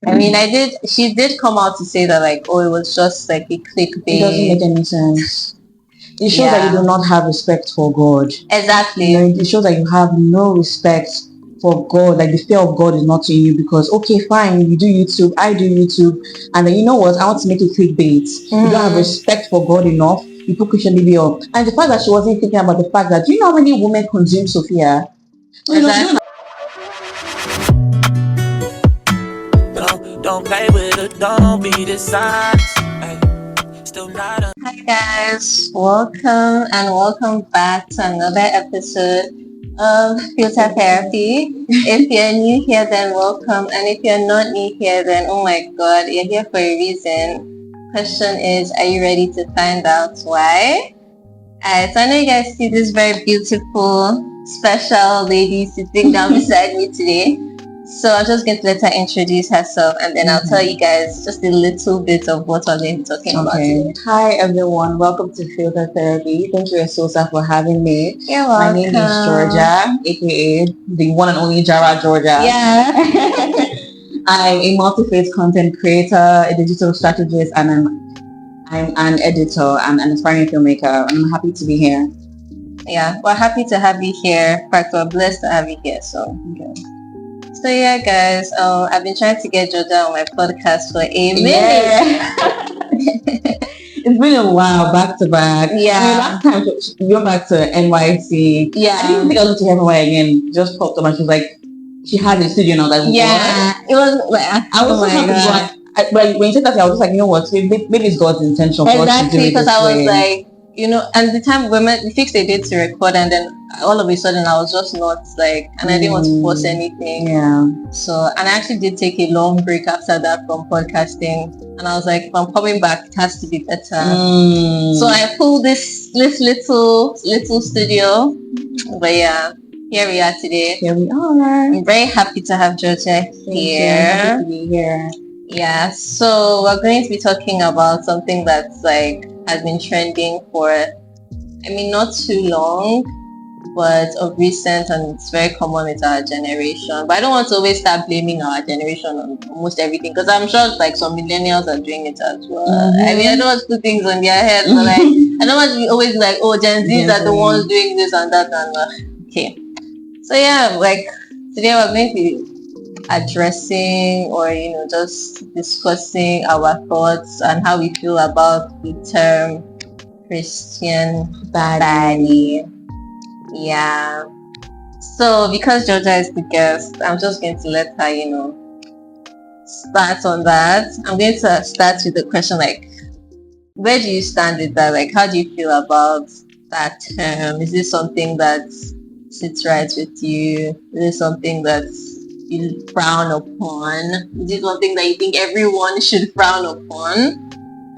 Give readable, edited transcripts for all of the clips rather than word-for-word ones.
I mean, she did come out to say that, like, oh, it was just like a clickbait. It doesn't make any sense. It shows that you do not have respect for God. Exactly. You know, it shows that you have no respect for God. Like the fear of God is not in you because, okay, fine, you do YouTube, I do YouTube. And then you know what? I want to make it clickbait. You don't have respect for God enough. You put Christian Baddie up. And the fact that she wasn't thinking about the fact that, do you know how many women consume Sophia? Exactly. Don't play with it, don't be dishonest. Still not a... Hi guys, welcome back to another episode of Filter Therapy. If you're new here, then welcome, and if you're not new here, then oh my god, you're here for a reason. Question is, are you ready to find out why? So I know you guys see this very beautiful, special lady sitting down beside me today. So I'm just going to let her introduce herself, and then I'll tell you guys just a little bit of what we're going to be talking about today. Hi everyone, welcome to Filter Therapy. Thank you, Esosa, for having me. You're welcome. My name is Georgia, aka the one and only Járá Georgia. Yeah. I'm a multi-faith content creator, a digital strategist, and I'm an editor and an aspiring filmmaker. I'm happy to be here. Yeah, we're happy to have you here. In fact, we're blessed to have you here. So yeah, guys, I've been trying to get Georgia on my podcast for a minute. It's been a while, back to back. Yeah. I mean, last time we went back to NYC. Yeah. I didn't think I was going to hear from her again. Just popped up and she was like, she had a studio now. Like, yeah. what? It was like, I was so happy. But when you said that, I was just like, you know what? Maybe it's God's intention for us to do it. Exactly, because I was way. like, you know, and the time we fixed a date to record, and then all of a sudden I was just not like, and I didn't want to force anything. Yeah. So, and I actually did take a long break after that from podcasting, and I was like, if I'm coming back, it has to be better. So I pulled this little studio, but yeah, here we are today. Here we are. I'm very happy to have Georgia here. Happy to be here. Yeah, so we're going to be talking about something that's like has been trending for, I mean, not too long, but of recent, and it's very common with our generation. But I don't want to always start blaming our generation on almost everything, because I'm sure like some millennials are doing it as well. I mean, I don't want to put things on their head, but like I don't want to be always like, oh, Gen Zs are the ones doing this and that and okay. So yeah, like today we're going to be addressing, or you know, just discussing our thoughts and how we feel about the term Christian Baddie. Yeah. So because Georgia is the guest, I'm just going to let her, you know, start on that. I'm going to start with the question like, where do you stand with that? Like, how do you feel about that term? Is this something that sits right with you? Is it something that's you frown upon? Is it something that you think everyone should frown upon?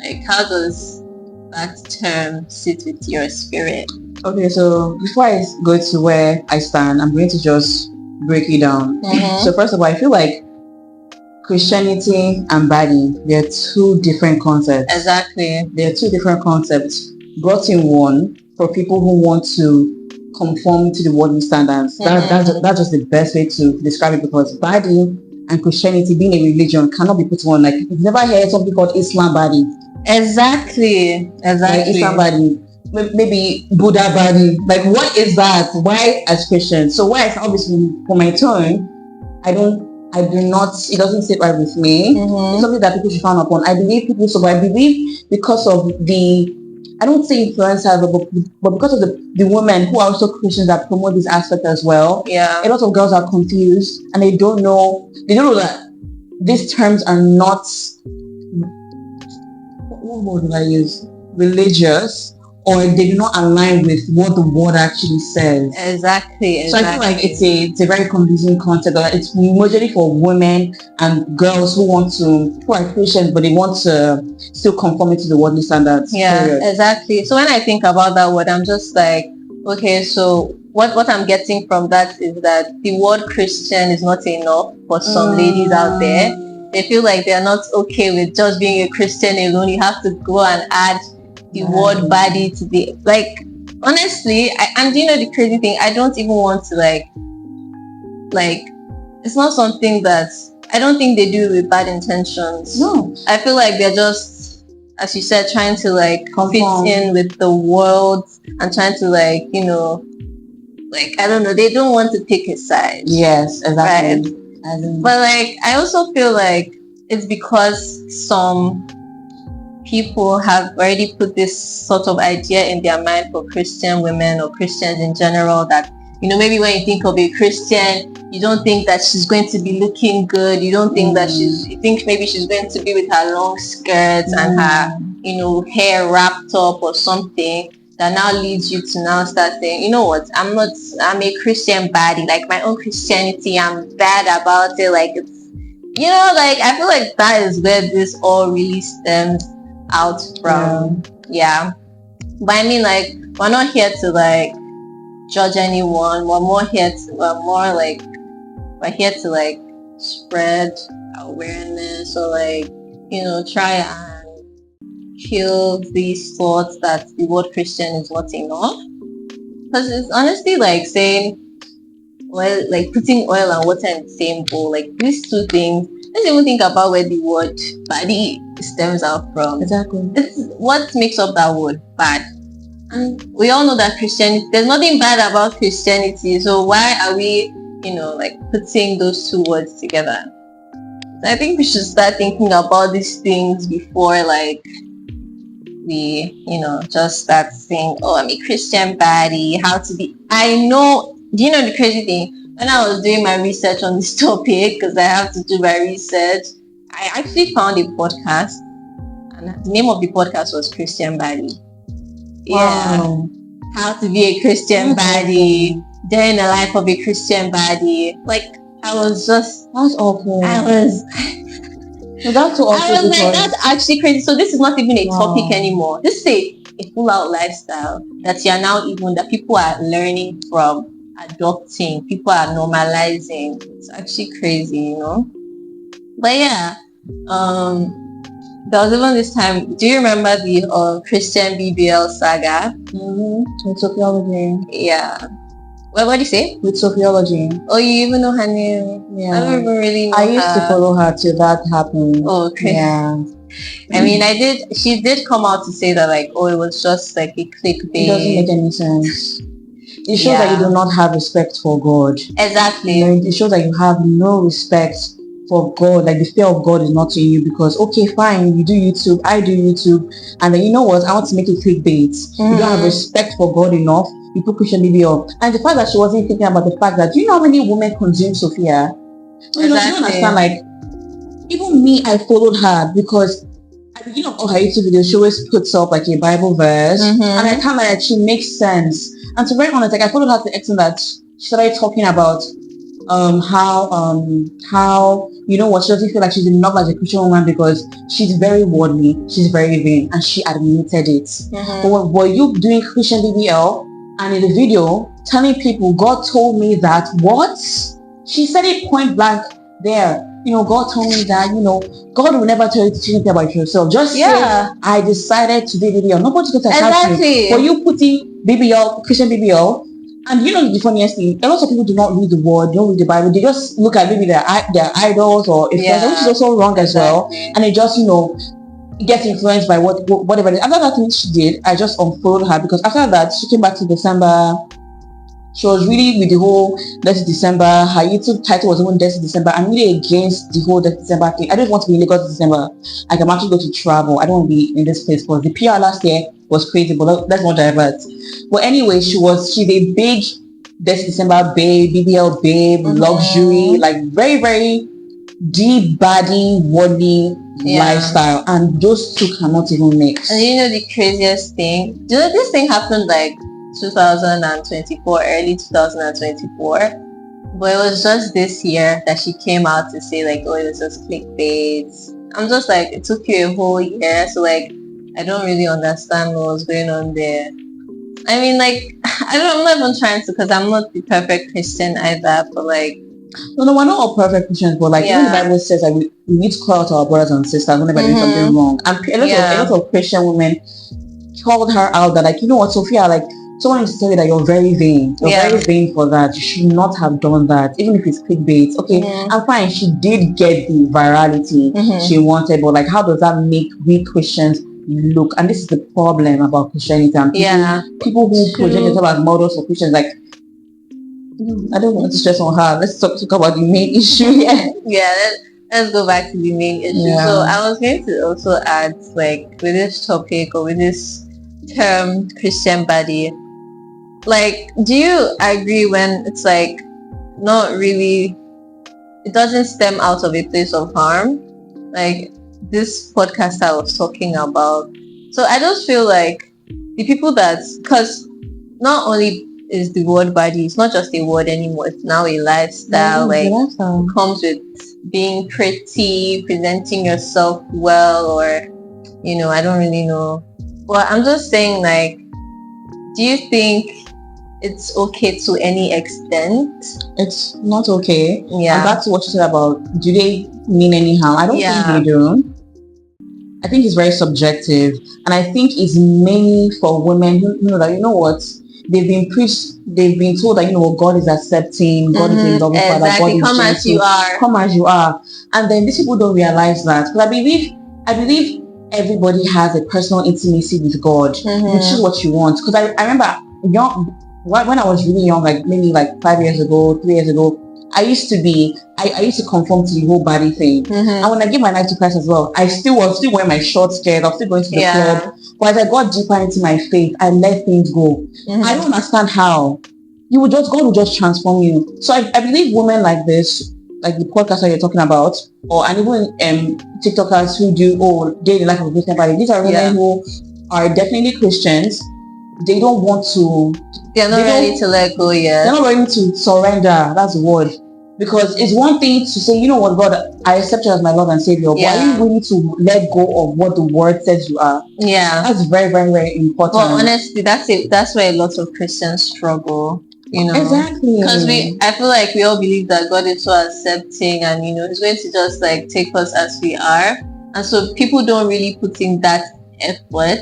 Like, how does that term sit with your spirit? Okay, so before I go to where I stand, I'm going to just break it down. So first of all, I feel like Christianity and Baddie, they're two different concepts. Exactly. They're two different concepts brought in one for people who want to conform to the worldly standards. That's just the best way to describe it, because Baddie and Christianity, being a religion, cannot be put on. Like, you've never heard something called Islam Baddie. Exactly. Like Islam Baddie, maybe Buddha Baddie. Like, what is that? Why as Christians? So why? Obviously, for my turn, I do not. It doesn't sit right with me. It's something that people should frown upon. I believe people. So I believe because of the, I don't say influencers, but because of the women who are also Christians that promote this aspect as well. Yeah. A lot of girls are confused and they don't know that these terms are not, what word do I use? Religious, or they do not align with what the word actually says. Exactly. So I feel like it's a very confusing concept. It's majorly for women and girls who are Christians, but they want to still conform to the worldly standards. Yeah, period. exactly. So when I think about that word, I'm just like, okay, so what I'm getting from that is that the word Christian is not enough for some ladies out there. They feel like they're not okay with just being a Christian alone. You have to go and add the word Baddie to the, like, honestly, and you know the crazy thing, I don't even want to like it's not something that I don't think they do it with bad intentions. No. I feel like they're just, as you said, trying to like Conform. fit in with the world and trying to like, you know, like, I don't know, they don't want to pick a side. Yes, exactly. Right. But like, I also feel like it's because some people have already put this sort of idea in their mind for Christian women or Christians in general that, you know, maybe when you think of a Christian, you don't think that she's going to be looking good. You don't think that you think maybe she's going to be with her long skirts and her, you know, hair wrapped up or something that now leads you to now start saying, you know what, I'm a Christian baddie, like my own Christianity, I'm bad about it. Like, it's, you know, like, I feel like that is where this all really stems out from. Yeah. But I mean, like, we're not here to like judge anyone. We're here to like spread awareness or like, you know, try and kill these thoughts that the word Christian is not enough. Because it's honestly like saying, well, like putting oil and water in the same bowl. Like these two things, let's even think about where the word body stems out from. Exactly. It's what makes up that word, bad. And we all know that Christianity, there's nothing bad about Christianity. So why are we, you know, like putting those two words together? So I think we should start thinking about these things before like we, you know, just start saying, oh, I'm a Christian baddie, how to be. I know, do you know the crazy thing? When I was doing my research on this topic, because I have to do my research, I actually found a podcast, and the name of the podcast was Christian Baddie. Yeah. Wow. How to be a Christian baddie, during the life of a Christian baddie. Like, I was just... That's awful. I was... So that's awful. I was like, that's actually crazy. So this is not even a topic anymore. This is a full-out lifestyle that you are now even, that people are learning from, adopting, people are normalizing. It's actually crazy, you know? But yeah, there was even this time, do you remember the Christian BBL saga? With sociology. Yeah. What do you say? With sociology. Oh, you even know her name? Yeah. I don't even really know I used to follow her till that happened. Oh, okay. Yeah. I mean, she did come out to say that like, oh, it was just like a clickbait. It doesn't make any sense. It shows that you do not have respect for God. Exactly. You know, it shows that you have no respect for God. Like the fear of God is not in you because, okay, fine, you do YouTube, I do YouTube, and then you know what, I want to make it clickbait. You don't have respect for God enough. You put Christian baby up. And the fact that she wasn't thinking about the fact that, you know how many women consume Sophia? So, you know, you don't understand, like, even me, I followed her because at the beginning of all her YouTube videos, she always puts up like a Bible verse, and I kind of like, she makes sense. And to be very honest, like I followed her to the extent that she started talking about how you know what, she doesn't feel like she's enough as a Christian woman because she's very worldly, she's very vain, and she admitted it. But were you doing Christian BBL and in the video telling people God told me that? What? She said it point blank there. You know, God told me that, you know, God will never tell you to think about yourself. Just say, I decided to do BBL. Nobody's going to attack you. For you putting BBL, Christian BBL, and you know the funniest thing, a lot of people do not read the word, don't read the Bible. They just look at maybe their idols or which is also wrong as well. And they just, you know, get influenced by whatever it is. After that thing she did, I just unfollowed her because after that, she came back to December. She was really with the whole Dirty December. Her YouTube title was even Dirty December. I'm really against the whole Dirty December thing. I don't want to be in Lagos December. I can actually go to travel. I don't want to be in this place because the PR last year was crazy, but let's not divert. But anyway, she's a big Dirty December babe, BBL babe, luxury, like very, very deep body, worldly lifestyle. And those two cannot even mix. And you know the craziest thing? Do you know this thing happened like 2024, early 2024, but it was just this year that she came out to say like, oh, it was just clickbait. I'm just like, it took you a whole year, so like I don't really understand what was going on there. I mean, like, I'm not even trying to, because I'm not the perfect Christian either, but like, no, we're not all perfect Christians, but like even the Bible says that we need to call out our brothers and sisters whenever they do something wrong. And a lot of Christian women called her out that like, you know what, Sophia, like, someone is to tell you that you're very vain. You're very vain for that. You should not have done that, even if it's clickbait. Okay, I'm fine. She did get the virality she wanted, but like, how does that make we Christians look? And this is the problem about Christianity and people who project themselves as models for Christians. Like, I don't want to stress on her. Let's talk about the main issue here. Let's go back to the main issue. So I was going to also add, like, with this topic or with this term Christian Baddie, like, do you agree when it's like not really, it doesn't stem out of a place of harm, like this podcast I was talking about? So I just feel like the people because not only is the word baddie, it's not just a word anymore, it's now a lifestyle. It comes with being pretty, presenting yourself well, or I don't really know. Well, I'm just saying, like, do you think it's okay to any extent? It's not okay. Yeah. And that's what you said about, do they mean any harm? I don't think they do. I think it's very subjective. And I think it's mainly for women who know that, what, they've been told that, God is accepting, God is a loving Father, God is come as you are. Come as you are. And then these people don't realize that. Because I believe everybody has a personal intimacy with God. You choose what you want. Because I remember when I was really young, like maybe like 5 years ago, 3 years ago, I used to conform to the whole body thing. And when I gave my life to Christ as well, I was still wearing my short skirt, I was still going to the club. But as I got deeper into my faith, I let things go. I don't understand how. God will just transform you. So I believe women like this, like the podcast that you're talking about, and even TikTokers who do daily life of a Christian body, these are women who are definitely Christians. They don't want to. They're not ready to let go yet. They're not ready to surrender. That's the word. Because it's one thing to say, what, God, I accept you as my Lord and Savior. But are you willing to let go of what the word says you are? Yeah. That's very, very, very important. Well, honestly, that's where a lot of Christians struggle. Exactly. Because I feel like we all believe that God is so accepting, and He's going to just like take us as we are, and so people don't really put in that effort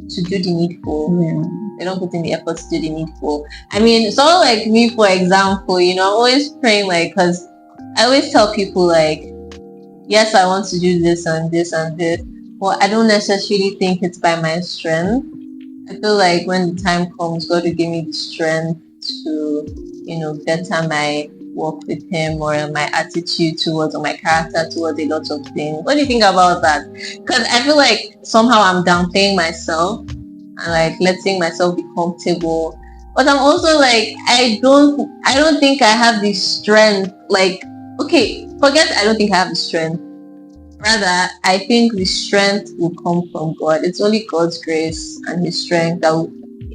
to do the needful. They don't put in the effort to do the needful. I mean, someone like me, for example, I'm always praying, like, because I always tell people, like, yes, I want to do this and this and this, but I don't necessarily think it's by my strength. I feel like when the time comes, God will give me the strength to, better my walk with Him, or my attitude towards, or my character towards a lot of things. What do you think about that? Because I feel like somehow I'm downplaying myself and like letting myself be comfortable. But I'm also like, I don't think I have the strength. Like, okay, forget I don't think I have the strength. Rather, I think the strength will come from God. It's only God's grace and His strength that will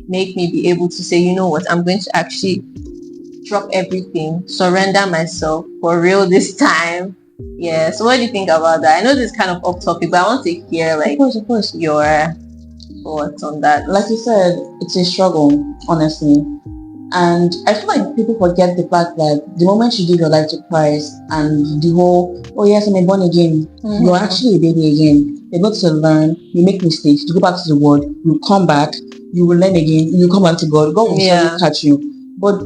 make me be able to say, you know what, I'm going to actually drop everything, surrender myself for real this time. Yeah. So what do you think about that? I know this is kind of off topic, but I want to hear, like, of course, your thoughts on that. Like you said, it's a struggle, honestly. And I feel like people forget the fact that the moment you give your life to Christ and the whole, oh yes, I'm born again, you're actually a baby again. You're going to learn, you make mistakes, you go back to the word, you come back, you will learn again, you come back to God, God will surely catch you. But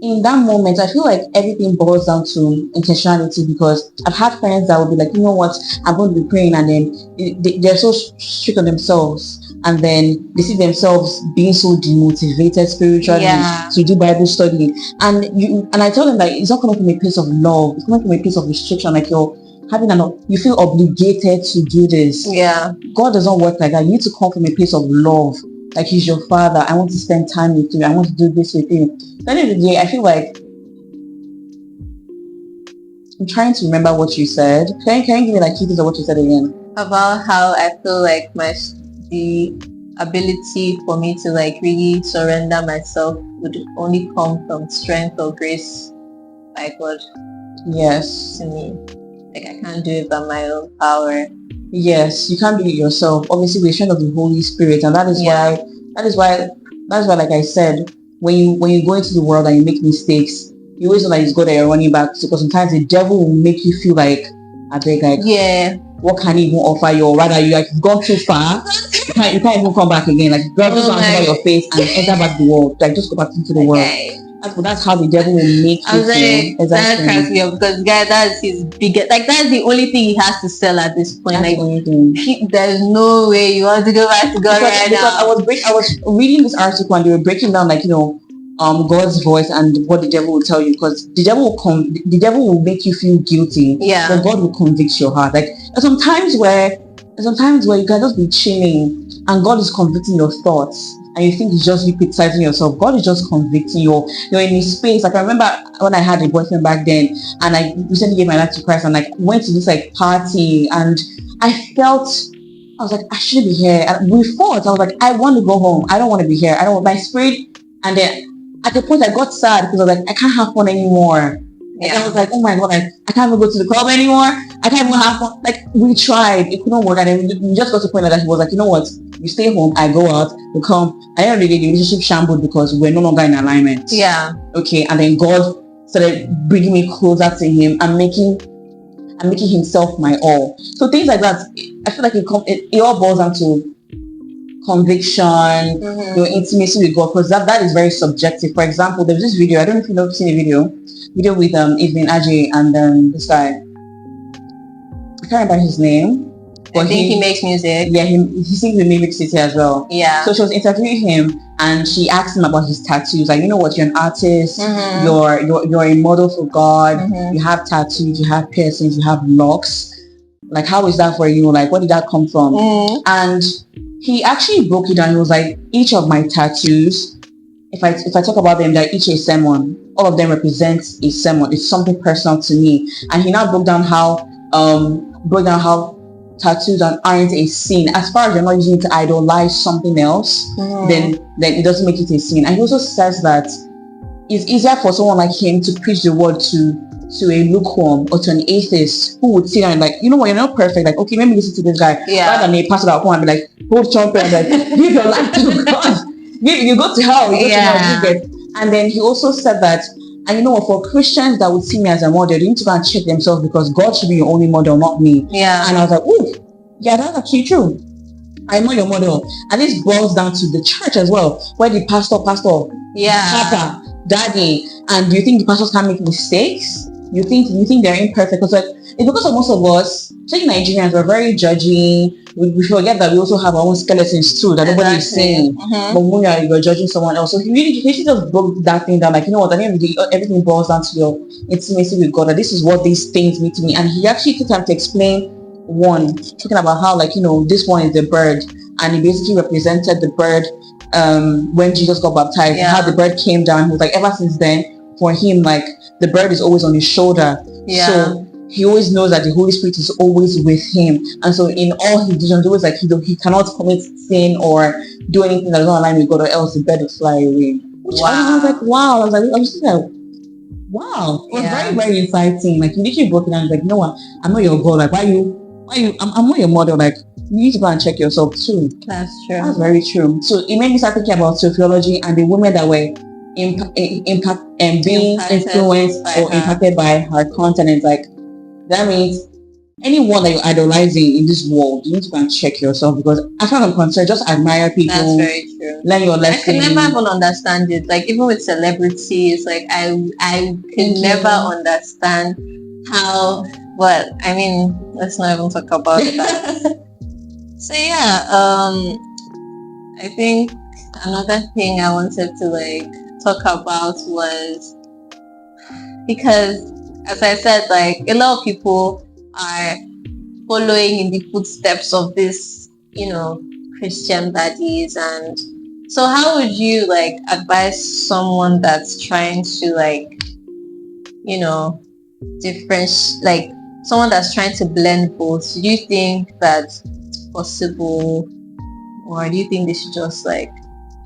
in that moment, I feel like everything boils down to intentionality, because I've had friends that will be like, you know what, I'm going to be praying, and then they're so strict on themselves, and then they see themselves being so demotivated spiritually to do Bible study, and I tell them that it's not coming from a place of love, it's coming from a place of restriction, like you feel obligated to do this. God does not work like that. You need to come from a place of love. Like, He's your Father. I want to spend time with you. I want to do this with you. At the end of the day, I feel like I'm trying to remember what you said. Can you give me like key of what you said again? About how I feel like the ability for me to like really surrender myself would only come from strength or grace by God. Yes. To me. Like, I can't do it by my own power. Yes, you can't do it yourself. Obviously, we're strength of the Holy Spirit, and that is why, like I said, when you go into the world and you make mistakes, you always know that it's God that you're running back to, because sometimes the devil will make you feel like, I beg, like, what can he even offer you, or rather, you've gone too far. can't even come back again. Like God just want to cover your face and enter back the world. Like just go back into the world. That's how the devil will make you feel. Exactly. That cracks me up because guy, that's his biggest. Like that's the only thing he has to sell at this point. That's like there's no way you want to go back to God now. I was reading this article and they were breaking down God's voice and what the devil will tell you, because the devil will make you feel guilty. Yeah. But God will convict your heart. Like there's sometimes where you can just be chilling and God is convicting your thoughts. And you think it's just you criticizing yourself. God is just convicting you. You're in His space. Like I remember when I had a boyfriend back then, and I recently gave my life to Christ, and like went to this like party, and I was like, I shouldn't be here. And we fought. I was like, I want to go home. I don't want to be here. I don't want my spirit. And then at the point I got sad because I was like, I can't have fun anymore. Like, I was like, oh my God, like, I can't even go to the club anymore. I can't even have fun. Like we tried, it couldn't work, and then we just got to the point that he was like, you know what? You stay home, I go out, we come. I don't really the relationship shambled because we're no longer in alignment. Yeah. Okay, and then God started bringing me closer to Him and making Himself my all. So things like that, I feel like it all boils down to conviction, your intimacy with God, because that is very subjective. For example, there's this video, I don't know if you've seen a video with Evelyn Ajay and this guy. I can't remember his name. But I think he makes music. Yeah, he sings in Music City as well. Yeah. So she was interviewing him and she asked him about his tattoos. Like, you know what, you're an artist, you're a model for God, you have tattoos, you have piercings, you have locks. Like, how is that for you? Like, where did that come from? And he actually broke it down. He was like, each of my tattoos, if I talk about them, they're each a sermon. All of them represent a sermon. It's something personal to me. And he now broke down how tattoos aren't a sin. As far as you're not using it to idolize something else, then it doesn't make it a sin. And he also says that it's easier for someone like him to preach the word to a lukewarm or to an atheist who would sit and like, you know what, you're not perfect. Like, okay, let me listen to this guy. Rather than a pastor that will come and be like, hold trumpet and like, give your life to God. You go to hell. You go to hell. And then he also said that, and you know what, for Christians that would see me as a model, they need to go and check themselves because God should be your only model, not me. Yeah. And I was like, ooh, yeah, that's actually true. I'm not your model. And this boils down to the church as well, where the pastor, papa, daddy, and do you think the pastors can make mistakes? You think they're imperfect? Because it's because of most of us, especially Nigerians, we're very judgy. We forget that we also have our own skeletons too that nobody is saying. But when you're judging someone else, so he just broke that thing down. Like, you know what? At the end of the day, everything boils down to your intimacy with God. That this is what these things mean to me. And he actually took time to explain one, talking about how, like, you know, this one is the bird, and he basically represented the bird when Jesus got baptized. How the bird came down. He was like, ever since then, for him, like, the bird is always on his shoulder. So he always knows that the Holy Spirit is always with him. And so in all his decisions, always like he cannot commit sin or do anything that is not aligned with God, or else the bird will fly away. Which I was like, wow. I was just like, wow. It was very, very exciting. Like, you literally broke it down. Like, you know what? I'm not your God. Like, I'm not your model. Like, you need to go and check yourself too. That's true. That's very true. So it made me start thinking about sociology and the women that were being influenced or impacted by her content. It's like, that means anyone that you're idolizing in this world, you need to go and check yourself, because as far as I'm concerned, just admire people. That's very true. Learn your lesson. I can never even understand it. Like, even with celebrities, like I can never understand how. Well, I mean, let's not even talk about that. So yeah, I think another thing I wanted to like talk about was, because as I said, like, a lot of people are following in the footsteps of this, you know, Christian baddies. And so how would you like advise someone that's trying to like, you know, like someone that's trying to blend both? Do you think that's possible, or do you think they should just like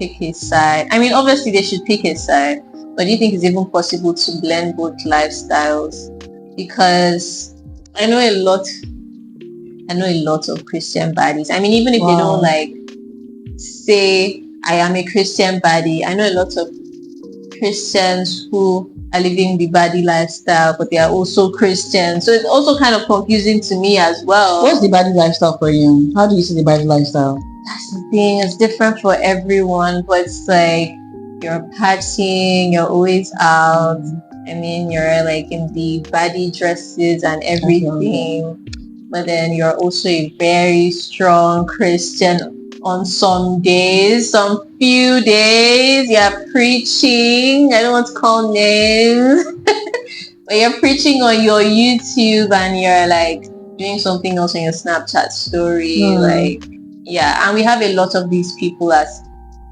pick a side? I mean, obviously they should pick a side, but do you think it's even possible to blend both lifestyles? Because I know a lot of Christian baddies. I mean, even if they don't like say I am a Christian baddie, I know a lot of Christians who are living the baddie lifestyle, but they are also Christians. So it's also kind of confusing to me as well. What's the baddie lifestyle for you? How do you see the baddie lifestyle? That's the thing. It's different for everyone, but it's like you're partying, you're always out. I mean, you're like in the baddie dresses and everything. But then you're also a very strong Christian on some days, some few days. You're preaching. I don't want to call names. But you're preaching on your YouTube and you're like doing something else on your Snapchat story. Like, yeah. And we have a lot of these people as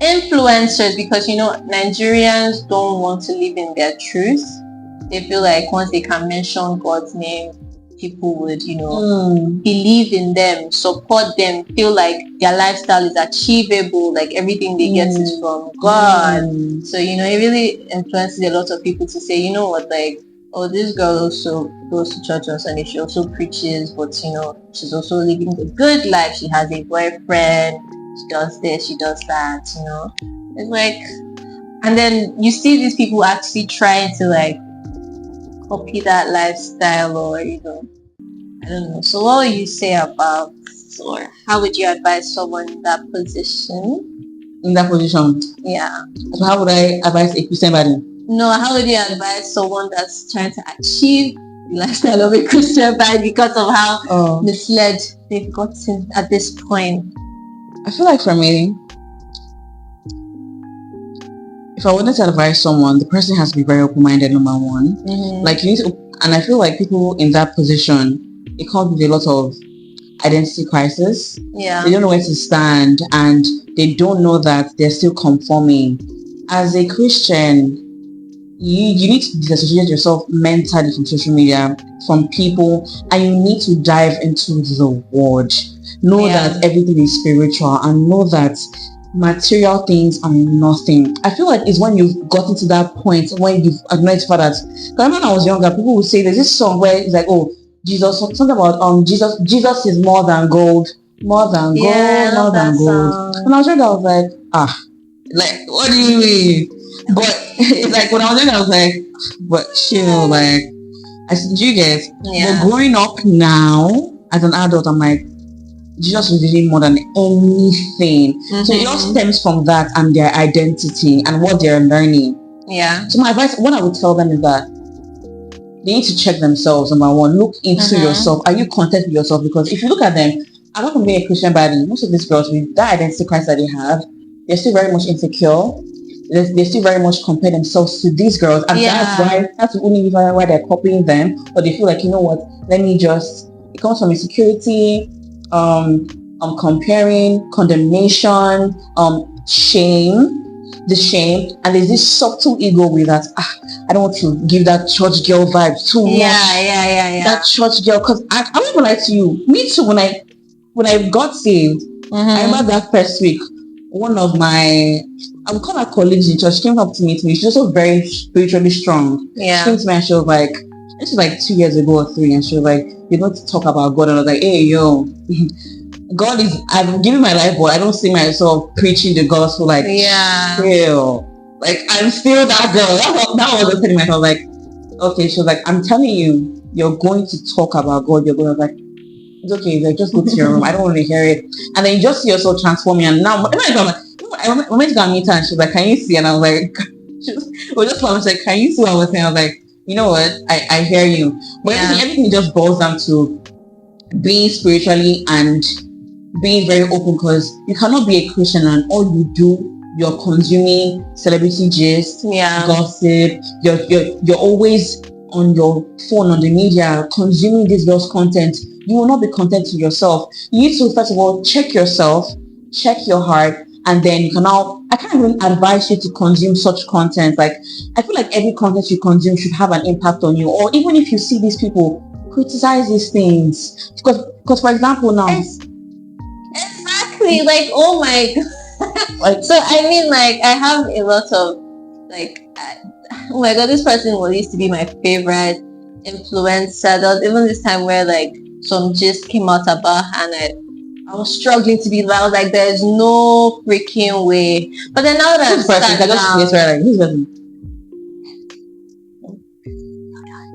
influencers because, you know, Nigerians don't want to live in their truth. They feel like once they can mention God's name, people would, you know, believe in them, support them, feel like their lifestyle is achievable, like everything they get is from God. So, you know, it really influences a lot of people to say, you know what, like, oh, this girl also goes to church on Sunday, she also preaches, but, you know, she's also living a good life. She has a boyfriend, she does this, she does that, you know. It's like, and then you see these people actually trying to, like, copy that lifestyle, or, you know, I don't know. So what would you say about, or how would you advise someone in that position? In that position? Yeah. So how would I advise a Christian baddie? No, how would you advise someone that's trying to achieve the lifestyle of a Christian baddie because of how misled they've gotten at this point? I feel like for me, if I wanted to advise someone, the person has to be very open-minded, number one. Like, you need to, and I feel like people in that position, it comes with a lot of identity crisis. Yeah. They don't know where to stand and they don't know that they're still conforming. As a Christian, you need to disassociate yourself mentally from social media, from people, and you need to dive into the word. Know that everything is spiritual and know that material things are nothing. I feel like it's when you've gotten to that point when you've acknowledged for that. Because when I was younger, people would say there's this song where it's like, oh, Jesus, something about Jesus is more than gold, more than gold, more than gold. And I was younger, I was like, like, what do you mean? But it's like when I was younger, I was like, but chill, like, I said, you guys, but growing up now as an adult, I'm like, Jesus was really more than anything. So it all stems from that and their identity and what they're learning. Yeah. So my advice, what I would tell them is that they need to check themselves. Number one, look into yourself. Are you content with yourself? Because if you look at them, apart from being a Christian baddie, most of these girls with that identity crisis that they have, they're still very much insecure. They still very much compare themselves to these girls, and that's the only reason why they're copying them. But they feel like, you know what? Let me just. It comes from insecurity. Comparing, condemnation, shame, and there's this subtle ego with that. I don't want to give that church girl vibe too much. That church girl, because I won't lie to you. Me too. When I got saved, I remember that first week. One of my, I would call her colleagues in church, came up to meet me. She's also very spiritually strong. Yeah. She came to me and she was like, this was like 2 years ago or 3, and she was like, you're going to talk about God. And I was like, hey, yo, God is, I'm giving my life, but I don't see myself preaching the gospel, like, still. Like, I'm still that girl. That was the thing. I was like, okay. She was like, I'm telling you, you're going to talk about God. You're going to, like, it's okay. Like, just go to your room. I don't want to hear it. And then you just see yourself transforming. And now, I went to go and meet her, and she was like, can you see? And I was like, I was like, can you see what I was saying? I was like, you know what? I hear you. But everything just boils down to being spiritually and being very open, because you cannot be a Christian and all you do, you're consuming celebrity gist, gossip. You're always on your phone, on the media, consuming this girl's content. You will not be content to yourself. You need to, first of all, check yourself, check your heart, and then you can now, I can't even advise you to consume such content. Like, I feel like every content you consume should have an impact on you. Or even if you see these people, criticize these things. Because for example now. Exactly. Like, oh my God. Like, so I mean, like, I have a lot of, like, oh my God, this person used to be my favorite influencer. There was even this time where, like, some gist came out about her and I was struggling to be I was like, there's no freaking way. But then now that I'm sat down,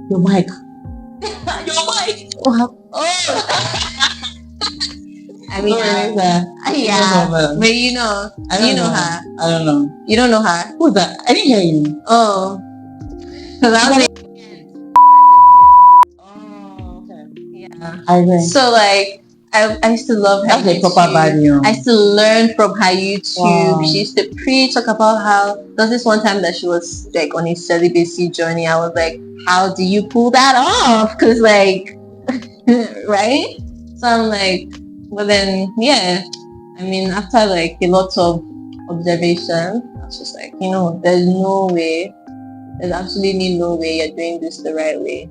Your mic. Your mic. Oh. I mean, yeah, but you know her. I don't know. You don't know her? Who's that? I didn't hear you. Oh, because I was like, oh, okay. Yeah. I agree. So like, I used to love her. That's a proper baddie. I used to learn from her YouTube. Wow. She used to talk about how there's this one time that she was like on a celibacy journey. I was like, how do you pull that off? Because like, right? So I'm like, well then, yeah. I mean, after like a lot of observation, I was just like, there's no way. There's absolutely no way you're doing this the right way.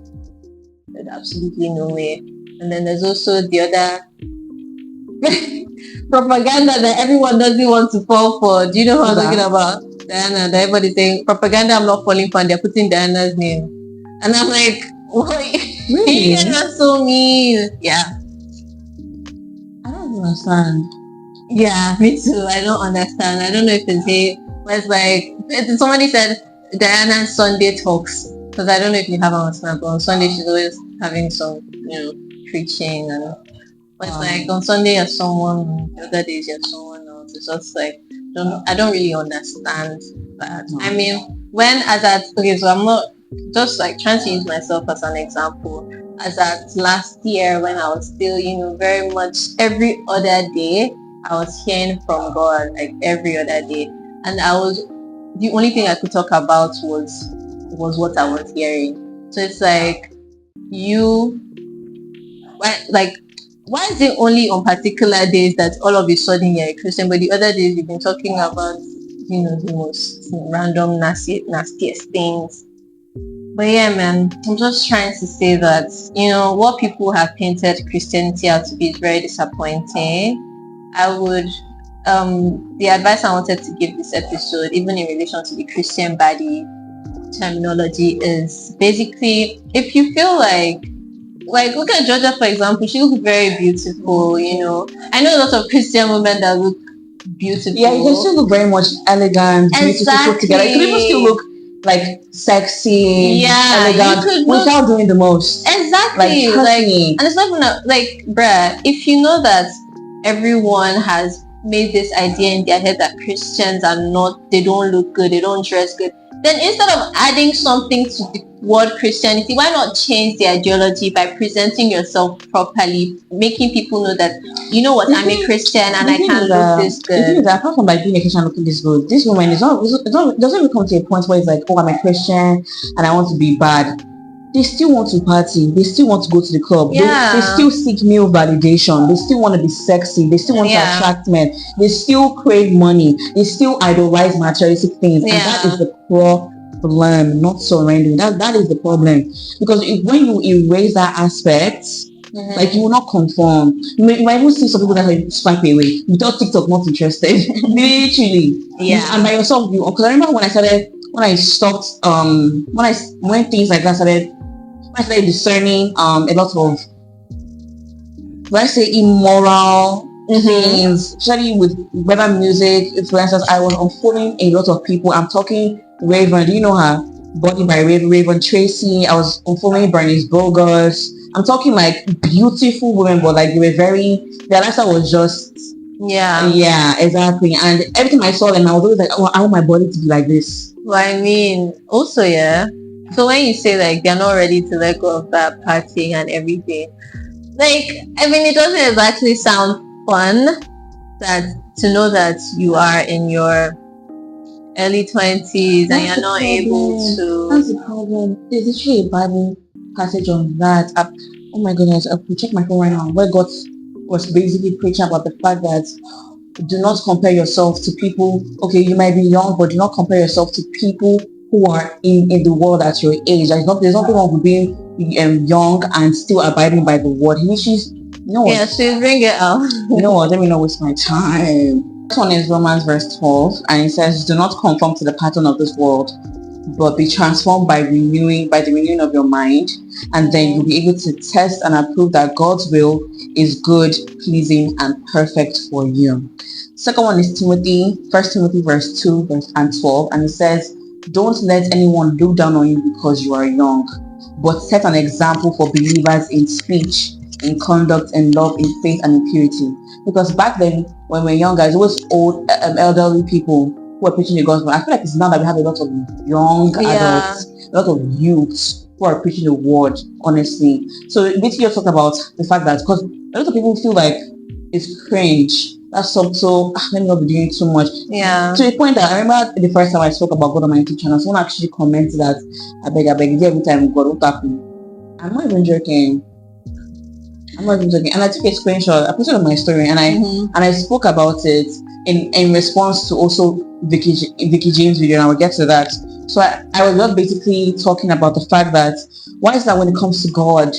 There's absolutely no way. And then there's also the other propaganda that everyone doesn't want to fall for. Do you know what I'm talking about? Diana, that everybody's saying, propaganda I'm not falling for, and they're putting Diana's name. And I'm like, what? Really? You guys are so mean. Yeah. I don't understand. Yeah, me too. I don't understand. I don't know if it's hate. But it's like, somebody said Diana Sunday talks. Because I don't know if you have her on Snap, but on Sunday she's always having some, preaching and but it's like on Sunday you're someone, the other days you're someone else. It's just like I don't really understand that. I mean, so I'm not just like trying to use myself as an example. As at last year when I was still, very much every other day I was hearing from God, like every other day. And the only thing I could talk about was what I was hearing. So it's like why is it only on particular days that all of a sudden you're a Christian, but the other days you've been talking about, the most random, nastiest things? But yeah, man, I'm just trying to say that, what people have painted Christianity out to be is very disappointing. The advice I wanted to give this episode, even in relation to the Christian Baddie terminology, is basically, if you feel like look at Georgia, for example. She looks very beautiful, I know a lot of Christian women that look beautiful. Yeah, you can still look very much elegant, beautiful, put together. You can even still look like sexy, elegant, without doing the most. Exactly. And it's not even like, bruh, if you know that everyone has made this idea in their head that Christians they don't look good, they don't dress good, then instead of adding something to the word Christianity, why not change the ideology by presenting yourself properly, making people know that, I'm a Christian and I can look this good. Apart from being a Christian looking this good, this woman doesn't even come to a point where it's like, oh, I'm a Christian and I want to be bad. They still want to party. They still want to go to the club. Yeah. They still seek male validation. They still want to be sexy. They still want to attract men. They still crave money. They still idolize materialistic things. Yeah. And that is the problem, not surrendering. That is the problem. Because when you erase that aspect, like you will not conform. You might even see some people that like swipe away. You thought TikTok not interested. Literally. Yeah. And by yourself, because I remember when I stopped, when things like that started, I started discerning a lot of, let's say, immoral things, especially with whether music influencers. I was unfollowing a lot of people. I'm talking Raven, do you know her? Body by Raven Tracy. I was unfollowing Bernice Bogus. I'm talking like beautiful women, but like their lifestyle was just yeah, exactly. And every time I saw them, I was always like, oh, I want my body to be like this. Well, I mean, also, yeah. So when you say like they're not ready to let go of that partying and everything, like, I mean, it doesn't exactly sound fun to know that you are in your early 20s and you're not able to. That's the problem. There's actually a Bible passage on that. Oh my goodness, I could check my phone right now, where God was basically preaching about the fact that do not compare yourself to people. Okay, you might be young, but do not compare yourself to people who are in the world at your age. There's nothing wrong with being young and still abiding by the word. Yeah, so bring it out. You know what? Let me not waste my time. This one is Romans verse 12, and it says, "Do not conform to the pattern of this world, but be transformed by the renewing of your mind, and then you'll be able to test and approve that God's will is good, pleasing, and perfect for you." Second one is First Timothy verse 2 and 12, and it says, "Don't let anyone look down on you because you are young, but set an example for believers in speech, in conduct, in love, in faith, and in purity. Because back then, when we were younger, it was old, elderly people who were preaching the gospel. I feel like it's now that we have a lot of young adults, a lot of youths who are preaching the word, honestly. So basically just talk about the fact that, because a lot of people feel like it's cringe. That's so let me not be doing too much. Yeah. To a point that I remember the first time I spoke about God on my YouTube channel, someone actually commented that I beg, every time God will tap me. I'm not even joking. And I took a screenshot, I put it on my story, and I spoke about it in response to also Vicky James' video, and I will get to that. So I was just basically talking about the fact that why is that when it comes to God,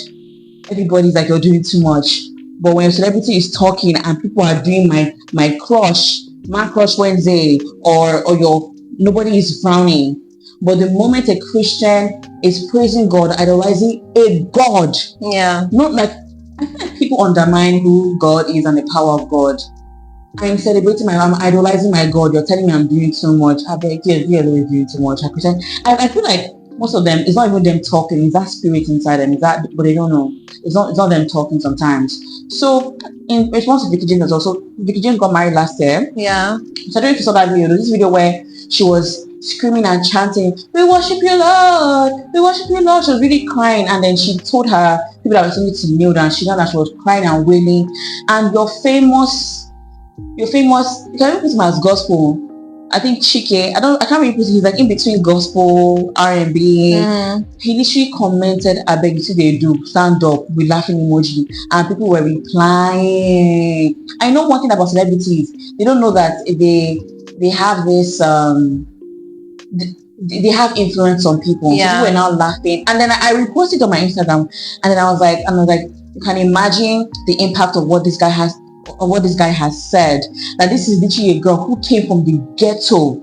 everybody's like, you're doing too much. But when your celebrity is talking and people are doing my crush, Man Crush Wednesday, or your nobody is frowning. But the moment a Christian is praising God, idolizing a God, not like, I feel like people undermine who God is and the power of God. I'm celebrating I'm idolizing my God. You're telling me I'm doing so much. I beg, you're doing too much. I feel like most of them, it's not even them talking, it's that spirit inside them, but they don't know. It's not them talking sometimes. So in response to Vicky James, Vicky James got married last year. Yeah. So I don't know if you saw that video. There's this video where she was screaming and chanting, "We worship you, Lord! We worship you, Lord!" She was really crying, and then she told her people that were saying to kneel down. She know that she was crying and wailing. And your famous, you can even put him as gospel. I think Chike, I can't really put it, he's like in between gospel, R&B. He literally commented, "I beg you, see they do, stand up," with laughing emoji, and people were replying. I know one thing about celebrities, they don't know that they have this they have influence on people. So people were now laughing, and then I reposted on my Instagram, and then I was like, you can imagine the impact of what this guy has said. That this is literally a girl who came from the ghetto,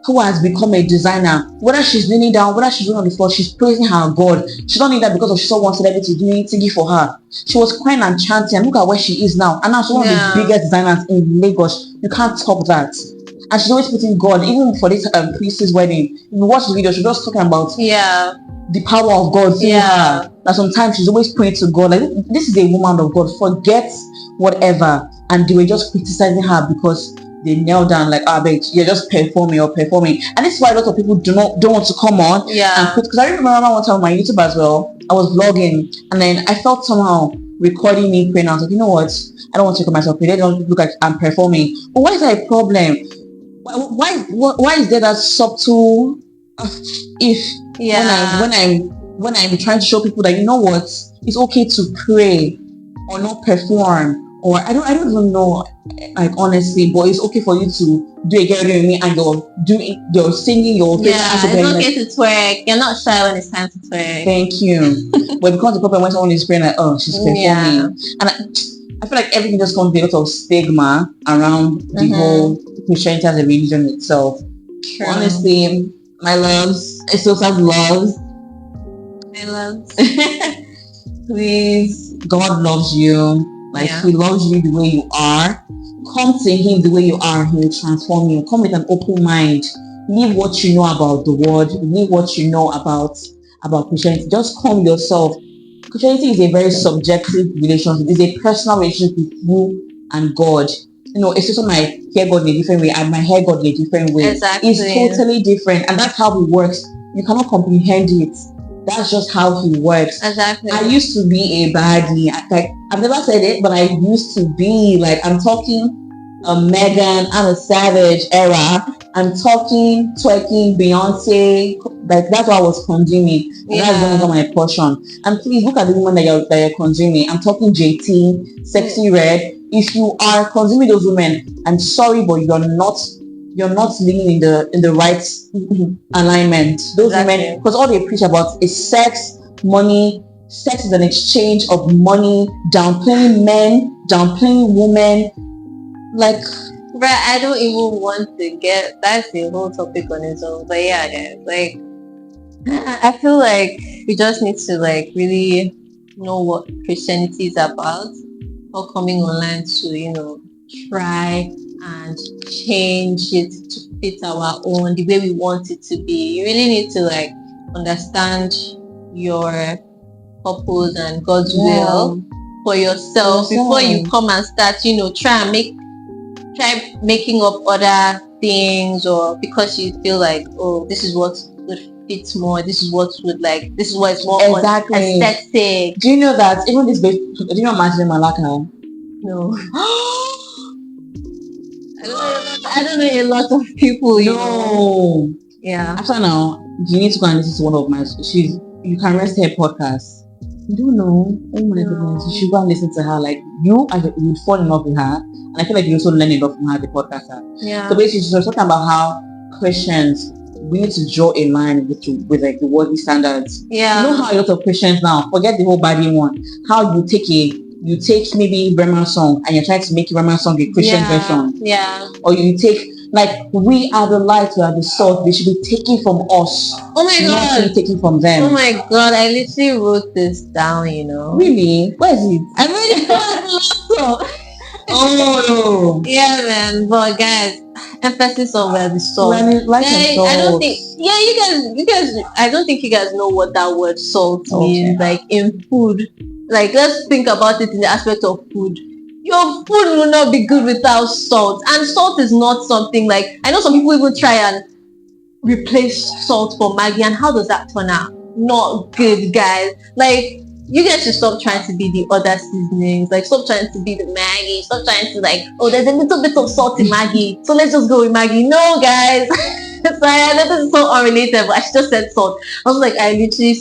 who has become a designer. Whether she's kneeling down, whether she's on the floor, she's praising her God. She don't need that because she saw one celebrity doing thingy for her. She was crying and chanting, and look at where she is now. And now she's one of the biggest designers in Lagos. You can't top that. And she's always putting God, even for this priest's wedding. If you watch the video, she's just talking about the power of God through her. That sometimes she's always praying to God. Like, this is a woman of God. Forget whatever. And they were just criticizing her because they knelt down like, "Babe, you're just performing. And this is why a lot of people don't want to come on. Because I remember one time on my YouTube as well, I was vlogging, and then I felt somehow recording me praying. I was like, you know what? I don't want to look at myself. They don't look like I'm performing. But why is that a problem? Why is there that subtle when I'm trying to show people that, you know what, it's okay to pray or not perform, or I don't even know, like, honestly, but it's okay for you to do a girl with me and you're singing your it's okay to twerk. You're not shy when it's time to twerk. Thank you. But it becomes a problem when someone is praying like, oh, she's performing. And I feel like everything just comes with a lot of stigma around the whole Christianity as a religion itself. True. Honestly, my loves, I still have loves. My loves. Please, God loves you. Like, He loves you the way you are. Come to Him the way you are. He will transform you. Come with an open mind. Leave what you know about the world. Leave what you know about Christianity. Just come yourself. Christianity is a very subjective relationship. It's a personal relationship with you and God. You know, it's just my hear God in a different way and my hear God in a different way. Exactly. It's totally different, and that's how He works. You cannot comprehend it. That's just how He works. Exactly. I used to be a baddie. I've never said it, but I used to be, like, I'm talking Megan, I'm a Savage era. I'm talking twerking, Beyonce. Like, that's what I was consuming. And that's my portion. And please look at the women that you're consuming. I'm talking JT, Sexy Red. If you are consuming those women, I'm sorry, but you're not living in the right alignment. Those women, because all they preach about is sex, money. Sex is an exchange of money, downplaying men, downplaying women. Like, right, I don't even want to get, that's the whole topic on its own. But yeah, guys, like, I feel like we just need to, like, really know what Christianity is about, or coming online to, you know, try and change it to fit our own, the way we want it to be. You really need to, like, understand your purpose and God's will for yourself before you come and start, try making up other things, or because you feel like, oh, this is what would fit more, this is what is more aesthetic. Do you know that even this babe, do you know Martin Malaka? No. I don't know a lot of people, No. Yeah. After now, you need to go and listen to one of my, you can rest her podcast. You don't know. Oh my goodness. You should go and listen to her. Like, you would fall in love with her. And I feel like you also learn a lot from her, the podcaster. Yeah. So basically, she was talking about how Christians, we need to draw a line with like the worldly standards. Yeah. You know how a lot of Christians now, forget the whole body one, how you take maybe Bremer song and you're trying to make Bremer song a Christian version. Yeah. Or you take, like, we are the light, we are the salt. They should be taken from us. Oh my God. Not taken from them. Oh my God. I literally wrote this down, Really? Where is it? I really got it. Oh. Yeah, man. But guys, emphasis on where the salt. I don't think. Yeah, you guys. I don't think you guys know what that word salt means. Like in food. Like, let's think about it in the aspect of food. Your food will not be good without salt. And salt is not something like, I know some people even try and replace salt for Maggi. And how does that turn out? Not good, guys. Like, you guys should stop trying to be the other seasonings. Like, stop trying to be the Maggi. Stop trying to like, oh, there's a little bit of salt in Maggi, so let's just go with Maggi. No, guys. Sorry, I know this is so unrelated, but I just said salt. I was like, I literally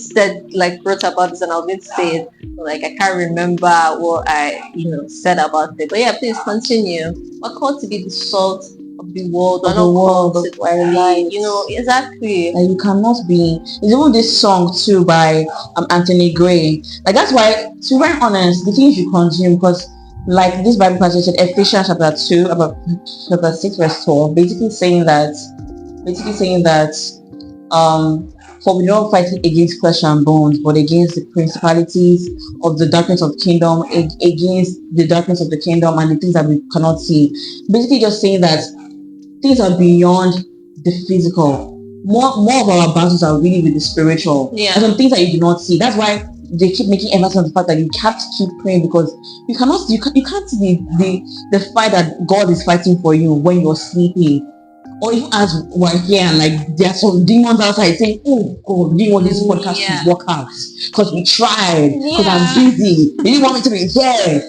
wrote about this and I was going to say it. Like, I can't remember what I, said about it. But yeah, please continue. We're called to be the salt of the world. We're not called to be light. Exactly. Like, you cannot be. There's even this song too by Anthony Gray. Like, that's why, to be very honest, the things you consume, because like this Bible passage said, Ephesians chapter 2, about chapter 6, verse 12, basically saying that for we don't fight against flesh and bones, but against the principalities of the darkness of the kingdom, against the darkness of the kingdom and the things that we cannot see. Basically just saying that things are beyond the physical. More of our battles are really with the spiritual. Yeah. And some things that you do not see. That's why they keep making emphasis on the fact that you have to keep praying, because you can't see the fight that God is fighting for you when you're sleeping. Or even as we're here and like there are some demons outside saying, oh God, we didn't want this podcast to work out because we tried, because I'm busy, they didn't want me to be here.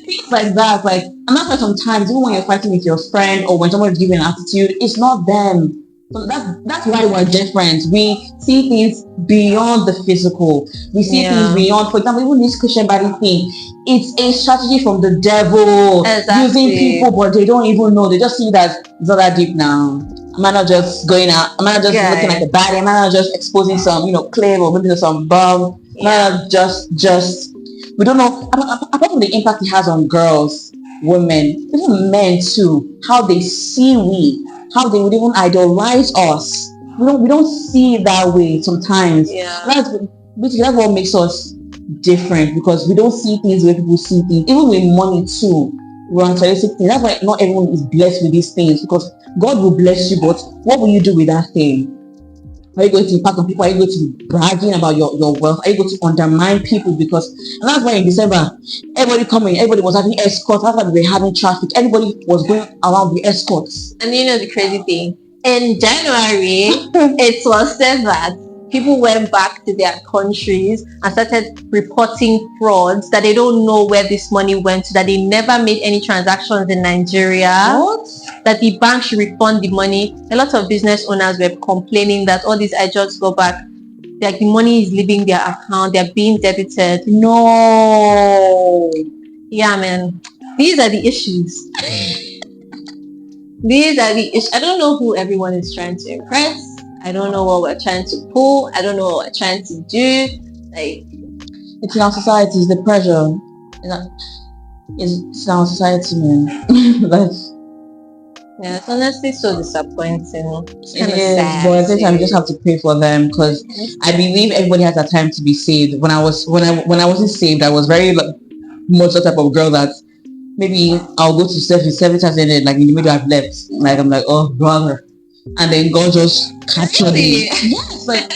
Things like that. Like, and that's why sometimes even when you're fighting with your friend or when someone is giving an attitude, it's not them. So that's why we're different. We see things beyond the physical. We see things beyond, for example, even this Christian Baddie thing. It's a strategy from the devil, using people, but they don't even know. They just see that it's not that deep now. Am I not just going out? Am I not just looking like a baddie? Am I not just exposing some, claim or maybe some bum? Just we don't know. Apart from the impact it has on girls, women, even men too, how they see how they would even idolize us. We don't see it that way sometimes. Yeah. That's what makes us different, because we don't see things where people see things. Even with money too, we're materialistic things. That's why not everyone is blessed with these things, because God will bless you, but what will you do with that thing? Are you going to impact on people? Are you going to be bragging about your wealth? Are you going to undermine people? Because, and that's why in December, everybody was having escorts. That's why we were having traffic. Everybody was going around with escorts. And the crazy thing, in January, it was said that people went back to their countries and started reporting frauds, that they don't know where this money went to, that they never made any transactions in Nigeria. What? That the bank should refund the money. A lot of business owners were complaining that all these agents go back, like the money is leaving their account, they're being debited. No. Yeah, man. These are the issues. I don't know who everyone is trying to impress. I don't know what we're trying to pull. I don't know what we're trying to do. Like, it's in our society. It's the pressure. It's in our society, man. Yeah, it's honestly so disappointing. It's kind of sad. But at the same time, you just have to pray for them, because I believe everybody has a time to be saved. When I wasn't saved, I was very much the type of girl that maybe I'll go to service 7 times and then like in the middle I've left. Like I'm like, oh brother. And then God just captured me. Yes, like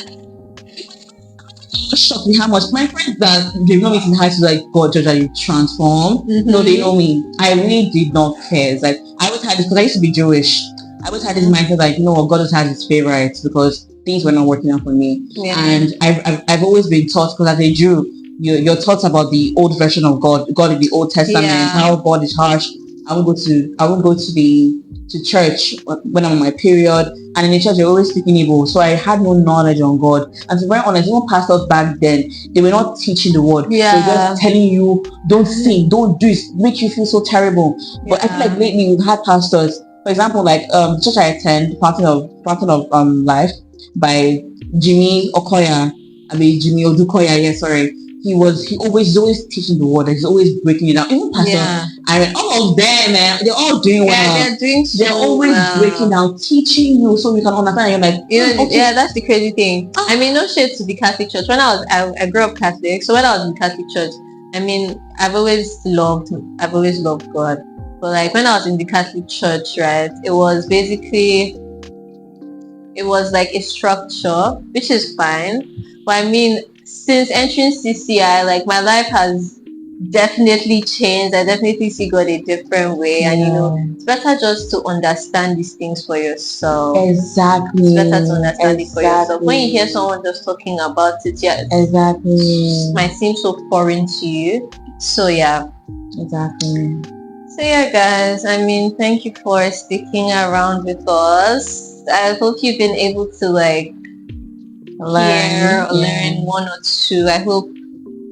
shocked with how much my friends that they've known me since high school, like, God, Georgia, you transform. No, they know me. I really did not care. It's like, I always had this, because I used to be Jewish. I always had this mindset, like, you know what, God just has his favorites because things were not working out for me. Yeah. And I've always been taught, because as a Jew, you're taught about the old version of God in the Old Testament, how God is harsh. I won't go to church when I'm on my period, and in the church they're always speaking evil, so I had no knowledge on God. And to be very honest, even pastors back then, they were not teaching the word. They were just telling you, don't sin, don't do it, make you feel so terrible. But I feel like lately we've had pastors, for example, like the church I attend, Fountain of Life by Jimmy Okoya, Jimmy Odukoya, sorry. He's always teaching the word. He's always breaking it down. Even Pastor, all of them, man, they're all doing well. They're always breaking down, teaching you so you can understand. And you're like, okay. That's the crazy thing. I mean, no shade to the Catholic Church. When I grew up Catholic, so when I was in Catholic Church, I mean, I've always loved God. But like when I was in the Catholic Church, right, it was like a structure, which is fine. But I mean, since entering CCI, like my life has definitely changed. I definitely see God a different way, and you know, it's better just to understand these things for yourself. Exactly. It's better to understand it for yourself. When you hear someone just talking about it, it might seem so foreign to you. So yeah. Exactly. So yeah, guys, I mean, thank you for sticking around with us. I hope you've been able to like learn one or two. I hope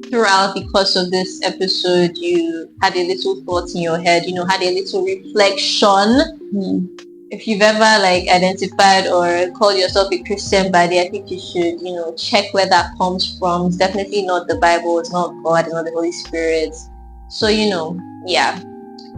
throughout the course of this episode you had a little thought in your head, you know, had a little reflection. If you've ever like identified or called yourself a Christian Baddie, I think you should, you know, check where that comes from. It's definitely not the Bible, it's not God, it's not the Holy Spirit. So, you know, yeah.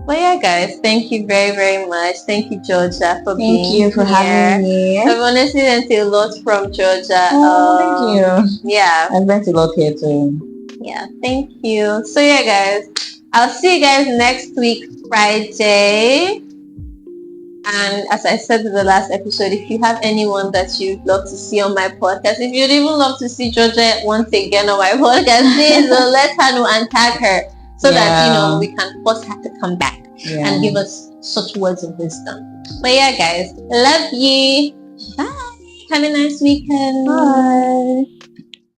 But yeah, guys, thank you very, very much. Thank you, Georgia, for being here. Thank you for having me. I've honestly learned a lot from Georgia. Thank you. Yeah. I've learned a lot here too. Yeah, thank you. So yeah, guys, I'll see you guys next week, Friday. And as I said in the last episode, if you have anyone that you'd love to see on my podcast, if you'd even love to see Georgia once again on my podcast, please let her know and tag her. So that, you know, we can force her to come back and give us such words of wisdom. But yeah, guys, love you. Bye. Have a nice weekend. Bye.